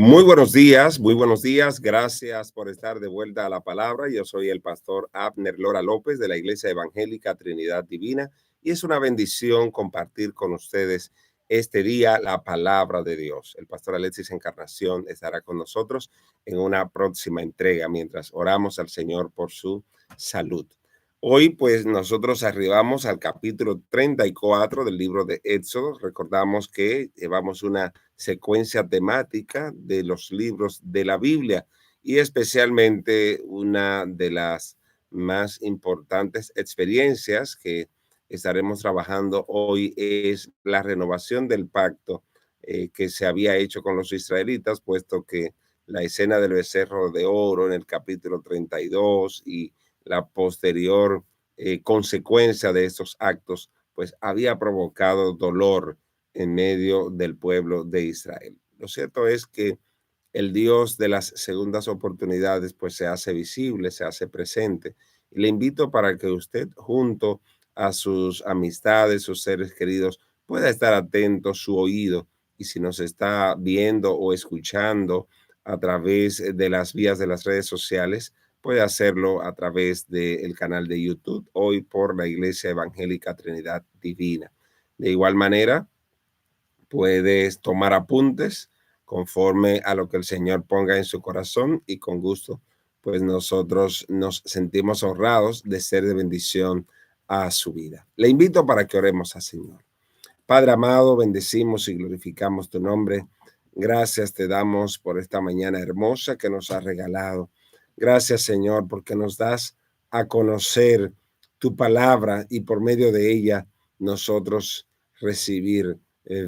Muy buenos días. Gracias por estar de vuelta a la palabra. Yo soy el pastor Abner Lora López de la Iglesia Evangélica Trinidad Divina y es una bendición compartir con ustedes este día la palabra de Dios. El pastor Alexis Encarnación estará con nosotros en una próxima entrega mientras oramos al Señor por su salud. Hoy pues nosotros arribamos al capítulo 34 del libro de Éxodo. Recordamos que llevamos una secuencia temática de los libros de la Biblia y especialmente una de las más importantes experiencias que estaremos trabajando hoy es la renovación del pacto que se había hecho con los israelitas, puesto que la escena del becerro de oro en el capítulo 32 y la posterior consecuencia de estos actos, pues había provocado dolor en medio del pueblo de Israel. Lo cierto es que el Dios de las segundas oportunidades pues se hace visible, se hace presente. Y le invito para que usted junto a sus amistades, sus seres queridos, pueda estar atento su oído. Y si nos está viendo o escuchando a través de las vías de las redes sociales, puede hacerlo a través del canal de YouTube, hoy por la Iglesia Evangélica Trinidad Divina. De igual manera, puedes tomar apuntes conforme a lo que el Señor ponga en su corazón y con gusto, pues nosotros nos sentimos honrados de ser de bendición a su vida. Le invito para que oremos al Señor. Padre amado, bendecimos y glorificamos tu nombre. Gracias te damos por esta mañana hermosa que nos has regalado. Gracias, Señor, porque nos das a conocer tu palabra y por medio de ella nosotros recibir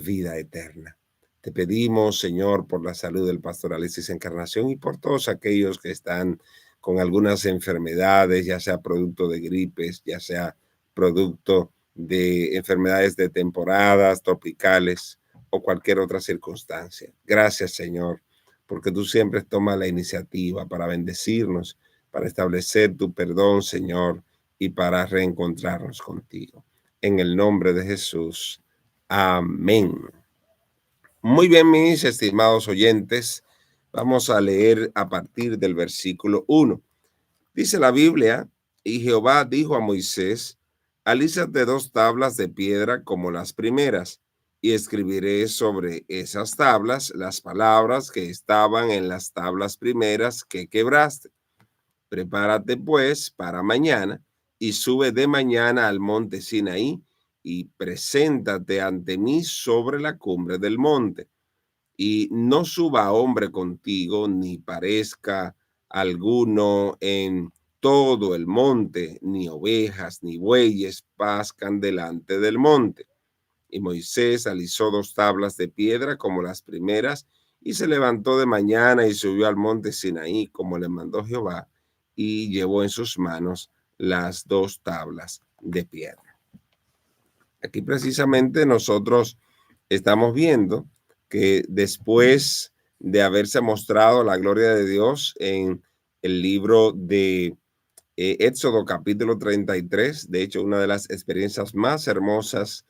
vida eterna. Te pedimos, Señor, por la salud del pastor Alexis Encarnación y por todos aquellos que están con algunas enfermedades, ya sea producto de gripes, ya sea producto de enfermedades de temporadas tropicales o cualquier otra circunstancia. Gracias, Señor, porque tú siempre tomas la iniciativa para bendecirnos, para establecer tu perdón, Señor, y para reencontrarnos contigo. En el nombre de Jesús. Amén. Muy bien, mis estimados oyentes, vamos a leer a partir del versículo 1. Dice la Biblia, y Jehová dijo a Moisés, alízate 2 tablas de piedra como las primeras, y escribiré sobre esas tablas las palabras que estaban en las tablas primeras que quebraste. Prepárate pues para mañana y sube de mañana al monte Sinaí y preséntate ante mí sobre la cumbre del monte. Y no suba hombre contigo, ni parezca alguno en todo el monte, ni ovejas, ni bueyes pascan delante del monte. Y Moisés alisó 2 tablas de piedra como las primeras, y se levantó de mañana y subió al monte Sinaí, como le mandó Jehová, y llevó en sus manos las 2 tablas de piedra. Aquí precisamente nosotros estamos viendo que después de haberse mostrado la gloria de Dios en el libro de Éxodo capítulo 33, de hecho una de las experiencias más hermosas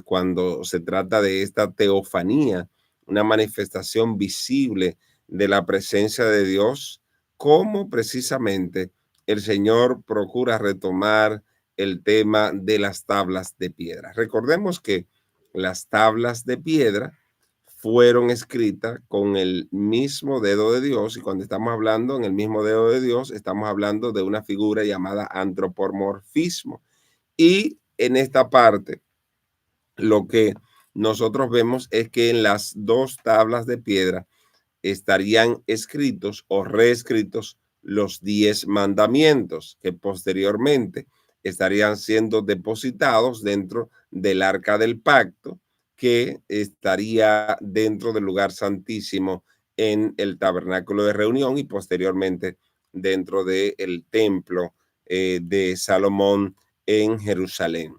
cuando se trata de esta teofanía, una manifestación visible de la presencia de Dios, cómo precisamente el Señor procura retomar el tema de las tablas de piedra. Recordemos que las tablas de piedra fueron escritas con el mismo dedo de Dios, y cuando estamos hablando en el mismo dedo de Dios, estamos hablando de una figura llamada antropomorfismo. Y en esta parte, lo que nosotros vemos es que en las 2 tablas de piedra estarían escritos o reescritos los 10 mandamientos que posteriormente estarían siendo depositados dentro del arca del pacto, que estaría dentro del lugar santísimo en el tabernáculo de reunión y posteriormente dentro del templo de Salomón en Jerusalén.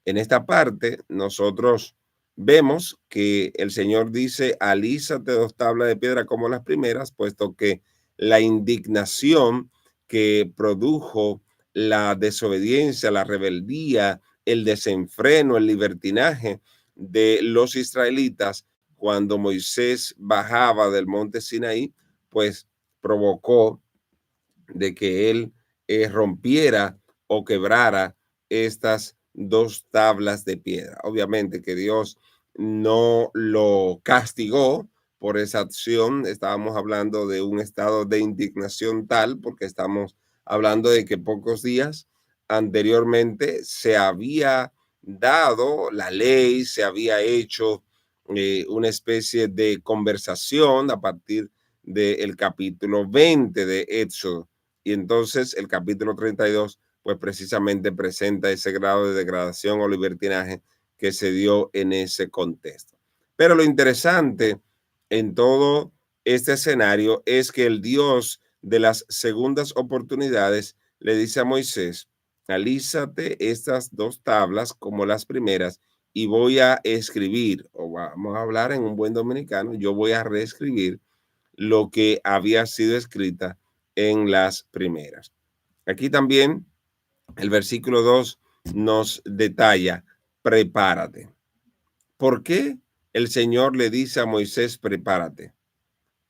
En esta parte nosotros vemos que el Señor dice, alízate 2 tablas de piedra como las primeras, puesto que la indignación que produjo la desobediencia, la rebeldía, el desenfreno, el libertinaje de los israelitas cuando Moisés bajaba del monte Sinaí, pues provocó de que él rompiera o quebrara estas dos tablas de piedra. Obviamente que Dios no lo castigó por esa acción. Estábamos hablando de un estado de indignación tal, porque estamos hablando de que pocos días anteriormente se había dado la ley, se había hecho una especie de conversación a partir del capítulo 20 de Éxodo. Y entonces el capítulo 32, pues precisamente presenta ese grado de degradación o libertinaje que se dio en ese contexto. Pero lo interesante en todo este escenario es que el Dios de las segundas oportunidades le dice a Moisés: alízate estas dos tablas como las primeras y voy a escribir, o vamos a hablar en un buen dominicano, yo voy a reescribir lo que había sido escrita en las primeras. Aquí también el versículo 2 nos detalla: prepárate. ¿Por qué el Señor le dice a Moisés prepárate?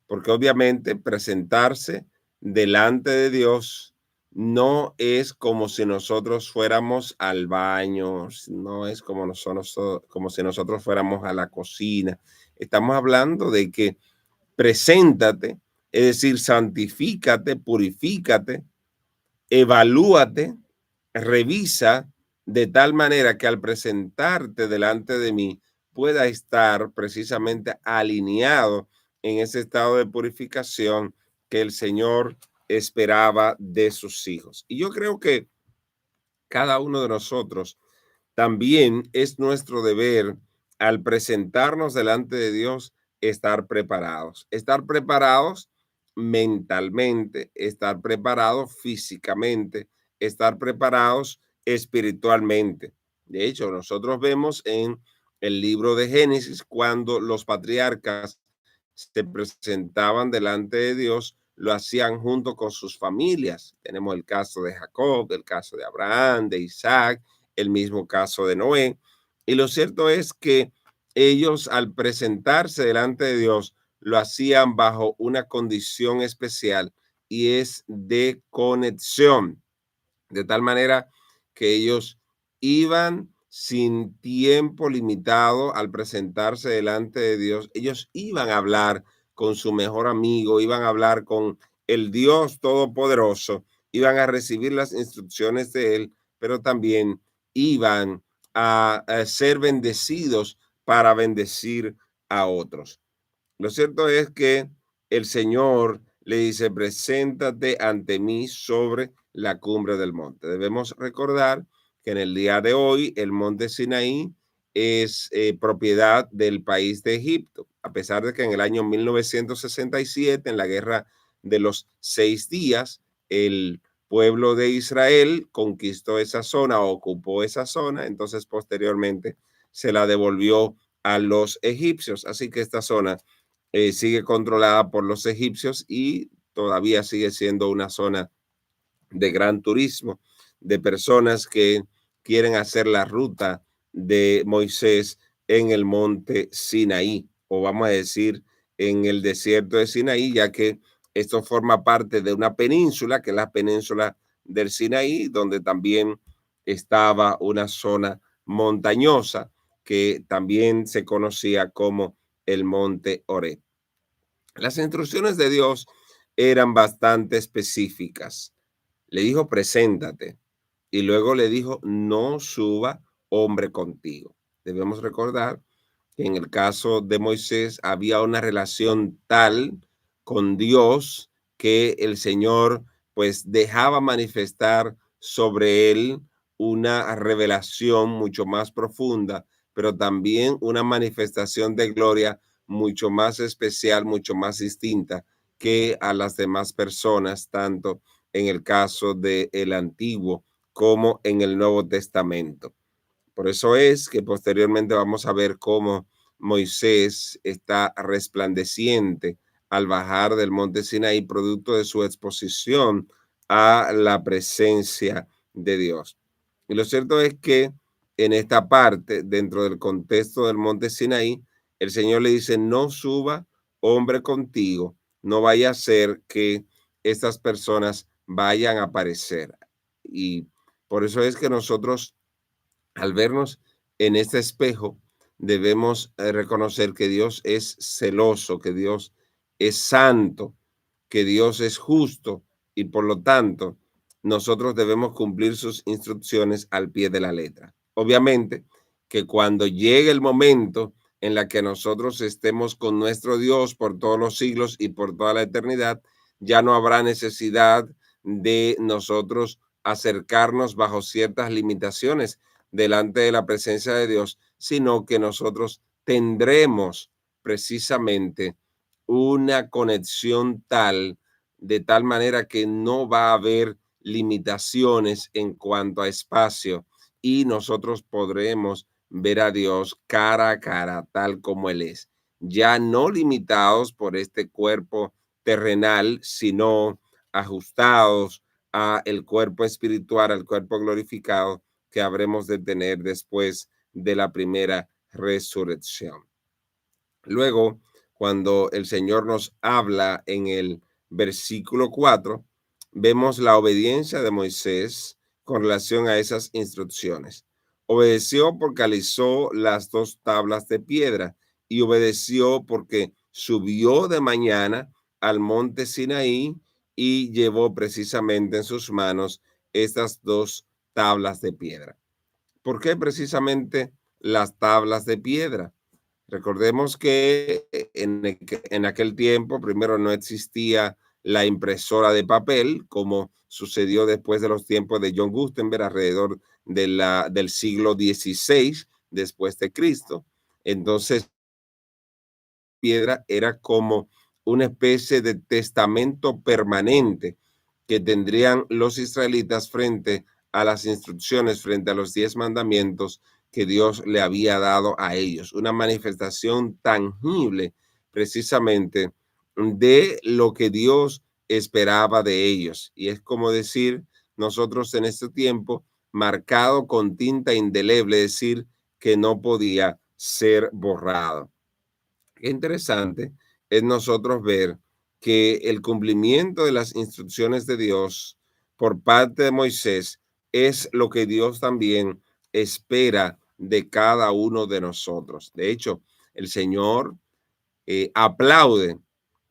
Porque obviamente presentarse delante de Dios no es como si nosotros fuéramos al baño, no es como como si nosotros fuéramos a la cocina. Estamos hablando de que preséntate, es decir, santifícate, purifícate, evalúate, revisa de tal manera que al presentarte delante de mí pueda estar precisamente alineado en ese estado de purificación que el Señor esperaba de sus hijos. Y yo creo que cada uno de nosotros también es nuestro deber, al presentarnos delante de Dios, estar preparados mentalmente, estar preparados físicamente, estar preparados espiritualmente. De hecho, nosotros vemos en el libro de Génesis cuando los patriarcas se presentaban delante de Dios, lo hacían junto con sus familias. Tenemos el caso de Jacob, el caso de Abraham, de Isaac, el mismo caso de Noé. Y lo cierto es que ellos, al presentarse delante de Dios, lo hacían bajo una condición especial, y es de conexión, de tal manera que ellos iban sin tiempo limitado al presentarse delante de Dios. Ellos iban a hablar con su mejor amigo, iban a hablar con el Dios Todopoderoso, iban a recibir las instrucciones de Él, pero también iban a ser bendecidos para bendecir a otros. Lo cierto es que el Señor le dice: preséntate ante mí sobre la cumbre del monte. Debemos recordar que en el día de hoy el monte Sinaí es propiedad del país de Egipto, a pesar de que en el año 1967, en la guerra de los 6 días, el pueblo de Israel conquistó esa zona, ocupó esa zona. Entonces posteriormente se la devolvió a los egipcios. Así que esta zona sigue controlada por los egipcios y todavía sigue siendo una zona de gran turismo, de personas que quieren hacer la ruta de Moisés en el monte Sinaí, o vamos a decir en el desierto de Sinaí, ya que esto forma parte de una península, que es la península del Sinaí, donde también estaba una zona montañosa que también se conocía como el monte Oreb. Las instrucciones de Dios eran bastante específicas. Le dijo: preséntate. Y luego le dijo: no suba hombre contigo. Debemos recordar que en el caso de Moisés había una relación tal con Dios que el Señor pues dejaba manifestar sobre él una revelación mucho más profunda, pero también una manifestación de gloria mucho más especial, mucho más distinta que a las demás personas, tanto en el caso del Antiguo como en el Nuevo Testamento. Por eso es que posteriormente vamos a ver cómo Moisés está resplandeciente al bajar del monte Sinaí, producto de su exposición a la presencia de Dios. Y lo cierto es que en esta parte, dentro del contexto del monte Sinaí, el Señor le dice, no suba hombre contigo, no vaya a ser que estas personas vayan a aparecer. Y por eso es que nosotros, al vernos en este espejo, debemos reconocer que Dios es celoso, que Dios es santo, que Dios es justo y por lo tanto nosotros debemos cumplir sus instrucciones al pie de la letra. Obviamente que cuando llegue el momento en la que nosotros estemos con nuestro Dios por todos los siglos y por toda la eternidad, ya no habrá necesidad de nosotros acercarnos bajo ciertas limitaciones delante de la presencia de Dios, sino que nosotros tendremos precisamente una conexión tal, de tal manera que no va a haber limitaciones en cuanto a espacio y nosotros podremos ver a Dios cara a cara, tal como Él es, ya no limitados por este cuerpo terrenal, sino ajustados a el cuerpo espiritual, al cuerpo glorificado que habremos de tener después de la primera resurrección. Luego, cuando el Señor nos habla en el versículo 4, vemos la obediencia de Moisés con relación a esas instrucciones. Obedeció porque alisó las dos tablas de piedra y obedeció porque subió de mañana al monte Sinaí y llevó precisamente en sus manos estas dos tablas de piedra. ¿Por qué precisamente las tablas de piedra? Recordemos que en aquel tiempo, primero, no existía la impresora de papel, como sucedió después de los tiempos de John Gutenberg, alrededor del siglo XVI después de Cristo. Entonces, piedra era como una especie de testamento permanente que tendrían los israelitas frente a las instrucciones, frente a los 10 mandamientos que Dios le había dado a ellos. Una manifestación tangible precisamente de lo que Dios esperaba de ellos. Y es como decir, nosotros en este tiempo, marcado con tinta indeleble, decir que no podía ser borrado. Qué interesante es nosotros ver que el cumplimiento de las instrucciones de Dios por parte de Moisés es lo que Dios también espera de cada uno de nosotros. De hecho, el Señor aplaude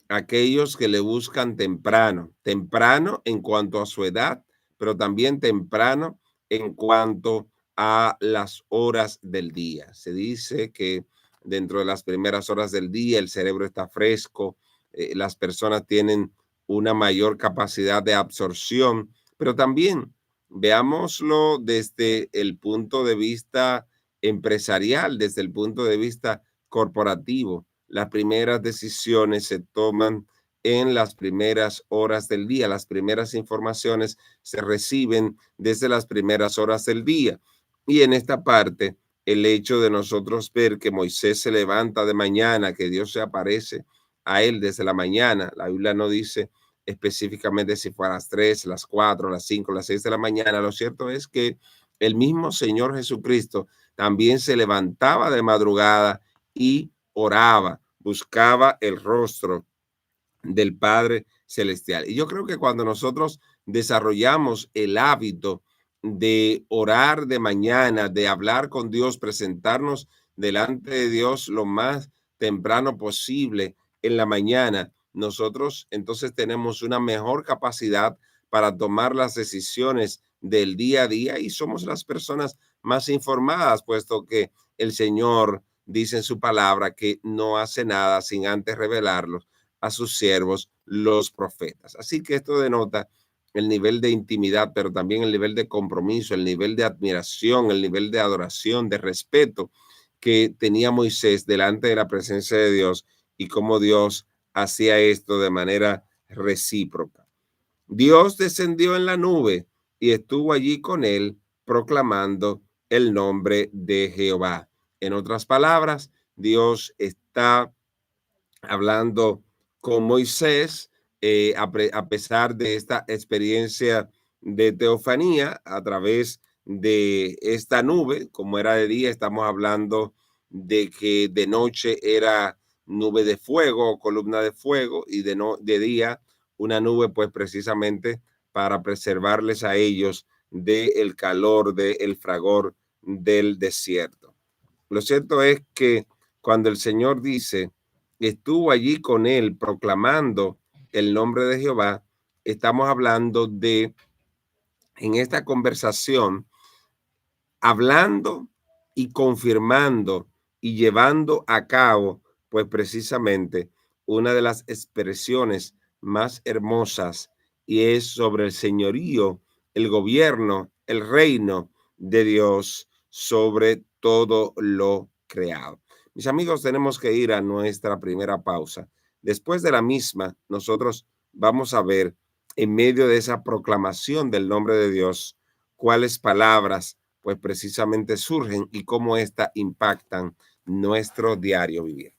aquellos que le buscan temprano, temprano en cuanto a su edad, pero también temprano en cuanto a las horas del día. Se dice que dentro de las primeras horas del día el cerebro está fresco, las personas tienen una mayor capacidad de absorción, pero también veámoslo desde el punto de vista empresarial, desde el punto de vista corporativo. Las primeras decisiones se toman en las primeras horas del día. Las primeras informaciones se reciben desde las primeras horas del día. Y en esta parte, el hecho de nosotros ver que Moisés se levanta de mañana, que Dios se aparece a él desde la mañana. La Biblia no dice específicamente si fue a las 3, las 4, las 5, las 6 de la mañana. Lo cierto es que el mismo Señor Jesucristo también se levantaba de madrugada y oraba, buscaba el rostro del Padre Celestial. Y yo creo que cuando nosotros desarrollamos el hábito de orar de mañana, de hablar con Dios, presentarnos delante de Dios lo más temprano posible en la mañana, nosotros entonces tenemos una mejor capacidad para tomar las decisiones del día a día y somos las personas más informadas, puesto que el Señor dice en su palabra que no hace nada sin antes revelarlo a sus siervos, los profetas. Así que esto denota el nivel de intimidad, pero también el nivel de compromiso, el nivel de admiración, el nivel de adoración, de respeto que tenía Moisés delante de la presencia de Dios y cómo Dios hacía esto de manera recíproca. Dios descendió en la nube y estuvo allí con él proclamando el nombre de Jehová. En otras palabras, Dios está hablando con Moisés, a pesar de esta experiencia de teofanía a través de esta nube, como era de día, estamos hablando de que de noche era nube de fuego o columna de fuego y de día una nube, pues precisamente para preservarles a ellos del calor, del fragor del desierto. Lo cierto es que cuando el Señor dice, estuvo allí con él proclamando el nombre de Jehová, estamos hablando de, en esta conversación, hablando y confirmando y llevando a cabo, pues precisamente una de las expresiones más hermosas, y es sobre el señorío, el gobierno, el reino de Dios sobre todo lo creado. Mis amigos, tenemos que ir a nuestra primera pausa. Después de la misma, nosotros vamos a ver, en medio de esa proclamación del nombre de Dios, cuáles palabras pues precisamente surgen y cómo éstas impactan nuestro diario vivir.